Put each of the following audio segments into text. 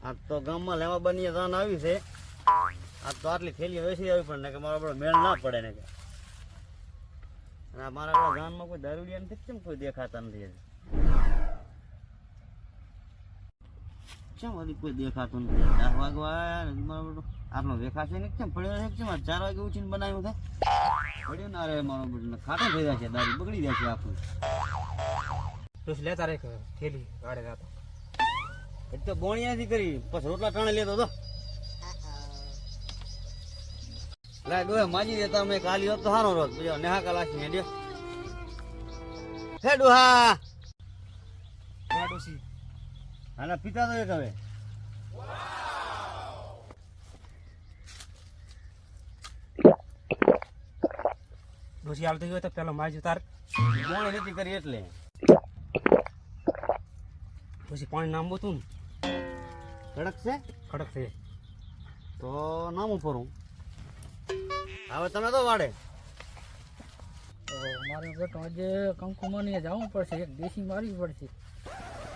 આ તો ગામમાં લેવા બની જાન આવી છે. આ તો આટલી થેલીઓ વેચી આવી પણ ને કે મારો બધો મેળ ના પડે ને કે. અને મારા પેલા જાનમાં કોઈ દારૂડિયા નથી, કેમ કોઈ દેખાતા નથી? કેમ હજી કોઈ દેખાતું નથી? 10 વાગવા મારો બધો આટલો દેખાશે ને કેમ પડ્યો છે? કેમ 4 વાગે ઉઠીને બનાવ્યું છે? પડ્યું ના રે મારો બધો ખાટો થઈ જાય છે, દારૂ બગડી જાય છે આખું. તો લેતા રે થેલી ગાડે જાતો એ તો બોણિયાથી કરી પછી રોટલા ટાણે લેતો તો લાય ડોહે માજી દેતા મેં કાલી હોત તો સારો રોત. બીજો નેહા કલાસી ને દે હે ડોહા ડોસી આના પિતા તો એક હવે ડોસી હાલતી હોય તો પેલો માજી તાર બોણી નથી કરી એટલે પછી પાણી નામવું તું કડક છે. કડક થઈ તો નામ ઉપર હું હવે તમે તો વાડે મારે બેટો આજે કંકુમાની જવું પડશે, એક દેશી મારવી પડશે.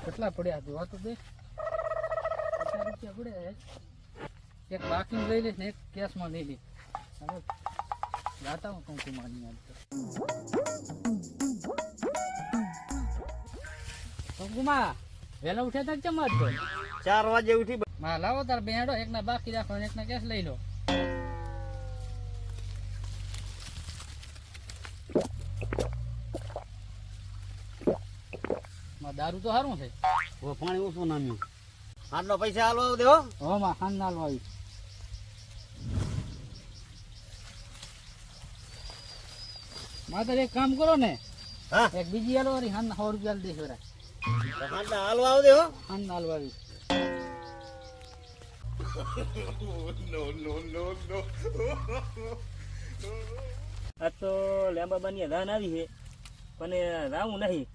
કેટલા પડ્યા જોવા તો દે, 50 રૂપિયા પડ્યા છે. એક બાકી લઈ લઈશ ને એક કેશમાં લઈ લઈશ. હવે જાતા હું કંકુમાની આજ તો. કંકુમા વહેલા ઉઠ્યા તા કેમ આજ તો? 4 વાગે ઉઠી માં લાવો તાર બેડો, એકના બાકી રાખો અને એકના કેશ લઈ લો. દારૂ તો સારું છે. પાણી ઓછું નામ્યું. આટલો પૈસા હાલવા દેવો હો માં ખાન નાલ વાળી. માત્ર એક કામ કરો ને, હા એક બીજી હાલો વાળી ખાન 100 રૂપિયા દઈશ. હાલવા આવ દેવો ખાન નાલ વાળી. આ તો લેંબા બની ધાન આવી છે પણ રાવું નહીં,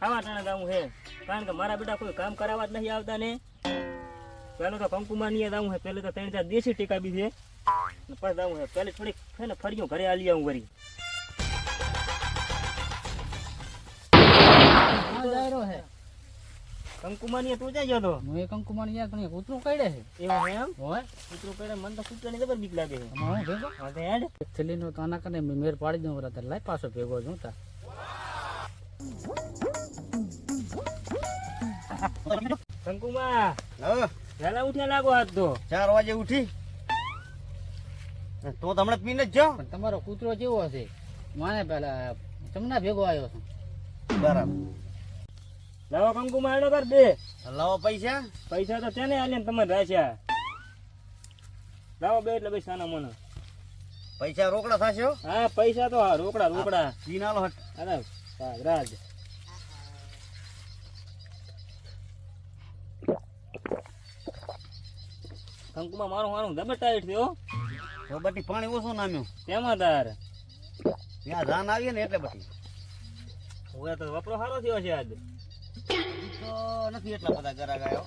ખાવા ટાણે રાવું છે. કારણ કે મારા બેટા કોઈ કામ કરાવવા જ નહીં આવતા ને. પેલો તો કંકુમાં નહીં રાવું છે, પેલું તો 3-4 દેશી ટીકા બી છે, પછી રાવું છે. પેલી થોડીક છે ને ફર્યું ઘરે આલી આવું વળી. હા જાયરો હે કંકુમાં નહીં તું જાય તો હું એ કંકુમાની યાર પણ કૂતરું કાઢે છે. એવું છે એમ? હોય કૂતરું કરે મને તો કૂતરાની જબર બીક લાગે છે. હું ભેગો હા તો યાર થેલીનો તો આના કને મેર પાડી દઉં વરત લાય પાછો ભેગો છું તા. કંકુમાં હવે વહેલા ઉઠ્યા લાગો આજ તો. 4 વાગે ઉઠી તો તમને પીને જ જાઓ. પણ તમારો કૂતરો કેવો હશે? માને પેલા ચમના ભેગો આવ્યો છું. બરાબર લાવો કંકુમાં આડો કર દે. લાવો પૈસા. પૈસા તો તેને આલ્યા તમે રાખ્યા. લાવો બે એટલે ભાઈ સાના મને. પૈસા રોકડા થશે હો. હા પૈસા તો હા રોકડા રોકડા. પીનાલો હટ. અરે રાજ કંકુમાં મારું મારું જબર ટાઈટ થયો. તો બટી પાણી ઓછું નામ્યું. તેમાં તાર ત્યાં જાન આવીએ ને એટલે બટી હવે તો વપરો સારો થયો છે આજ. તો નથી એટલા બધા ગરાગ આવ્યો.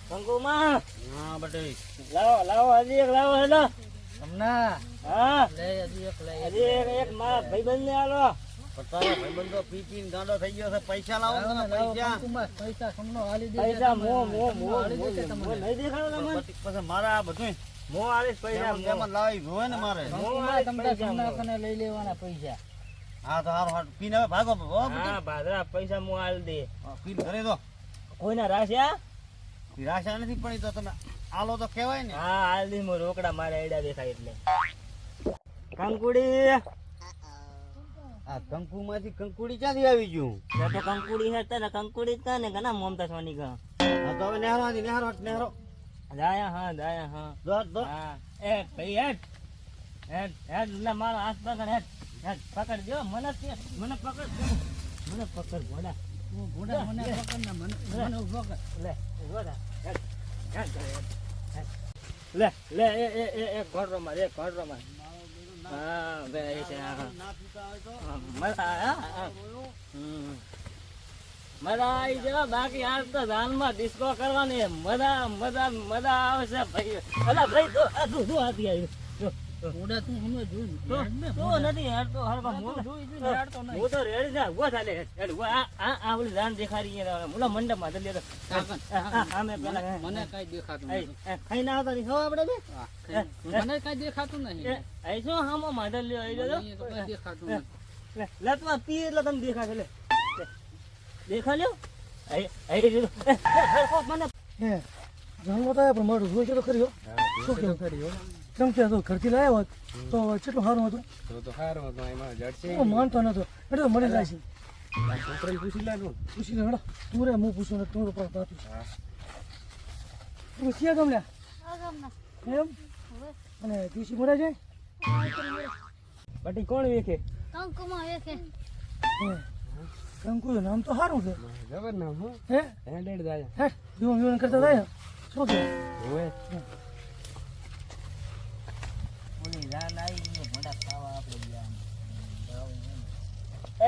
કંકુમાં હા બટી લાવો લાવો હજી એક લાવો હેલો. હમણાં હા લે હજી એક લઈ હજી એક મારા ભાઈબંધ ને આલો. પતાવો ભાઈબંધો પી પીને ગાંડો થઈ ગયો છે. પૈસા લાવો ને તમે પૈસા. પૈસા સમનો હાલી દે. પૈસા મો મો મો હાલી દેશે મો તમને. નહીં દેખાડો તમને. પછી મારે આ બધું મો આલીશ પૈસા જેમ લાવી જોવે ને મારે. કંકુમાં તમને સમના કને લઈ લેવાના પૈસા. હા તો હારું હારું પીને હવે ભાગો હો બટી. હા ભાદરા પૈસા મો આલ દે. પીને ઘરે દો. કોઈના રાશ્યા? નિરાશા નથી પડી તો તમે આલો તો કહેવાય ને. હા હાલ દી મો રોકડા મારે એડા દેખાય એટલે. કંકુડી આ કંકુમાંથી કંકુડી ક્યાંથી આવી ગયું? તે તો કંકુડી હે તને કંકુડી તા ને ઘણા મમતા સોની કા. હા તો હવે નેહરો નેહરો દાયા હા દો હા એ ભાઈ હેડ હેડ હેડ લે મારો હાથ પકડ હેડ હેડ પકડ જો મને પકડ મને પકડ ભોડા ઘોડા મને પકડ ને મને ઉભો કર. લે ભોડા હેડ હેડ હેડ લે લે એ ઘોડરો માર હા બે એ છે હા ના પીતા હોય તો મજા આવી જાય. બાકી આજ તો ધાનમાં ડિસ્કો કરવાની મજા આવશે ભાઈ. અલા ભાઈ તો આ તું હાથી આવ્યું જો મોડા તું હમણાં જોઈ તો નથી હેડતો હરખો જોઈ જોઈ હેડતો નહીં. હું તો રેડી જા ઉભો થાલે હેડ ઉભો. આ ઓલી જાન દેખાડી અહીંયા મુલા મંડપમાં જલ્દી તો આમે પેલા મને કાંઈ દેખાતું એ, નથી. ખાઈ ના આવતા નહીં, ખાવા આપણે બે હા, મને કાંઈ દેખાતું નહીં. એ શું હામો માધલ લ્યો આવી જજો અહીંયા તો કાંઈ દેખાતું નથી. લે તું પી એટલે તને દેખાશે લે દેખા લ્યો આઈ જો હરખો મને હે જાણવા તો આવ્યા પણ મારું જોઈ તો ખરી હો. શું કેવું કેમ કે તો ઘરથી લાવ્યા હોત તો કેટલું સારું હતું. તો સારું હતું એમાં જડશે હું માનતો નતો એટલે તો મને જાય છે. છોકરાને પૂછી લાગુ પૂછી લે હેડો તું રે હું પૂછું ને તું પણ પાતું તું ક્યાં ગમલ્યા એમ અને ટીસી મળે જાય બટી કોણ વેખે હે કંકુ નામ તો સારું છે જબર નામ હો હે હેન્ડેડ જાય હે જીવન જીવન કરતા થાય શું કે હોય ઓલી જાન આવી ને ભડા ખાવા આપણે ગયા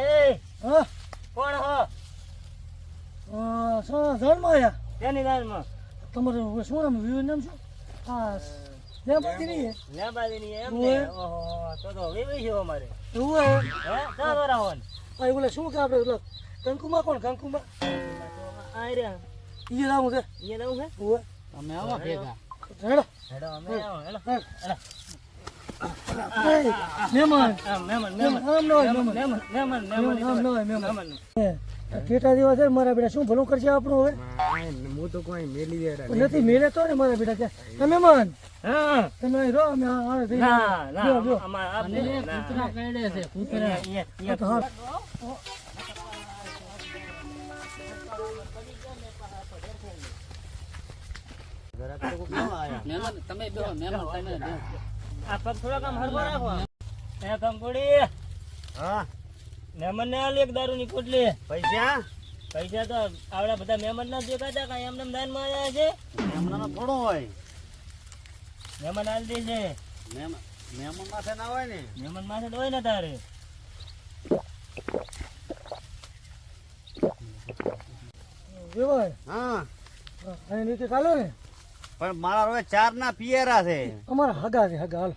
એ હા કોણ હો જન્મ આવ્યા તેની જાનમાં તમારું શું નામ વિવેક નામ શું હા લેબાજી નહીં લેબાદીની એમ ઓય. ને ઓહો તો વેવી છે અમારે એવું હે હે ચાલો રાવણ આ બોલે શું કે આપણે ઓલા કંકુમાં કોણ કંકુમાં આ રહ્યા ઈ રાવું છે અહીંયા દઉં છે ઓય તમે આવો ભેગા. હેડો હેડો અમે આવો હેડો એ મહેમાન મહેમાન આમ ન હોય મહેમાન મહેમાન આમ ન હોય મહેમાન મહેમાન હે આ ટેટા જેવા છે ને મારા બેટા શું ભલું કરશે આપણું હવે હું તો કોઈ મેલી દેડા નથી મેલે તો ને મારા બેટા કે એ મહેમાન હા તમે અહીં રહો અમે આવે થઈ ના જો, જો. ના અમાર આ અને કૂતરા કરડે છે કૂતરા. આ તો હા જરા તો કોક કેમ આયા મહેમાન તમે બેહો મહેમાન તમે બેહો. આ પગ થોડા કામ હરવો રાખો એ કંકોડી હા મહેમાન ને આલી એક દારૂ ની પોટલી પૈસા પૈસા તો આવડા બધા મહેમાન ના દેખાતા કઈ એમને દાન માં આવ્યા છે મહેમાનો થોડો હોય મહેમાન આલી દે છે મહેમાન માથે ના હોય ને મહેમાન માથે તો હોય ને તારે વેવાય હા અને નીચે ચાલો ને પણ મારા હવે 4 ના પિયરા છે અમારા હગા છે હગા હાલો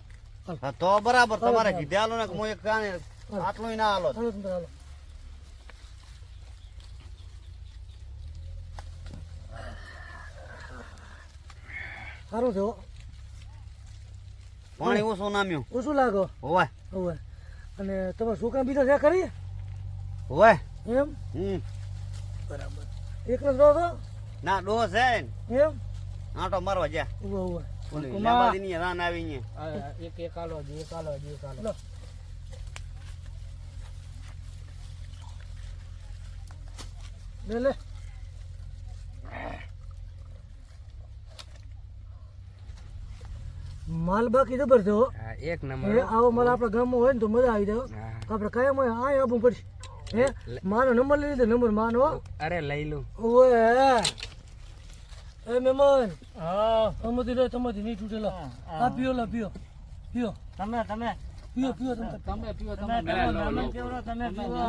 હા, તો બરાબર તમારે કીધેલું ને કે હું એક કાને આટલું ના હાલો હાલો તમે હાલો સારું છે હો. પાણી ઓછું નામ્યું ઓછું લાગો હોવે હવે અને તમે શું કામ બીજા છે ખરી હોવે એમ બરાબર એકલો જ રહો છો ના ડો છે ને એમ આટો મારવા જા ઉભો ઉભો ઓલી કુમાર. લેબાદીની રાન આવી ને આ એક આલો જ એક આલો જ એક આલો. લો. લે લે માલ બાકી જબર છે હો. હા એક એ નંબર આવો માલ આપણા ગામમાં હોય ને તો મજા આવી જાય હો. હા. આપણે કાયમ હોય આ આવવું પડશે હે મારો નંબર લઈ લીધો નંબર માનો અરે લઈ લઉં ઓય એ મહેમાન હા અમારી રે તમારી નહીં તૂટેલો આ પીઓ લો પીઓ પીઓ તમે તમે પીઓ પીઓ તમે તમે પીવો તમે તમે મહેમાન કેવડો તમે પીવો.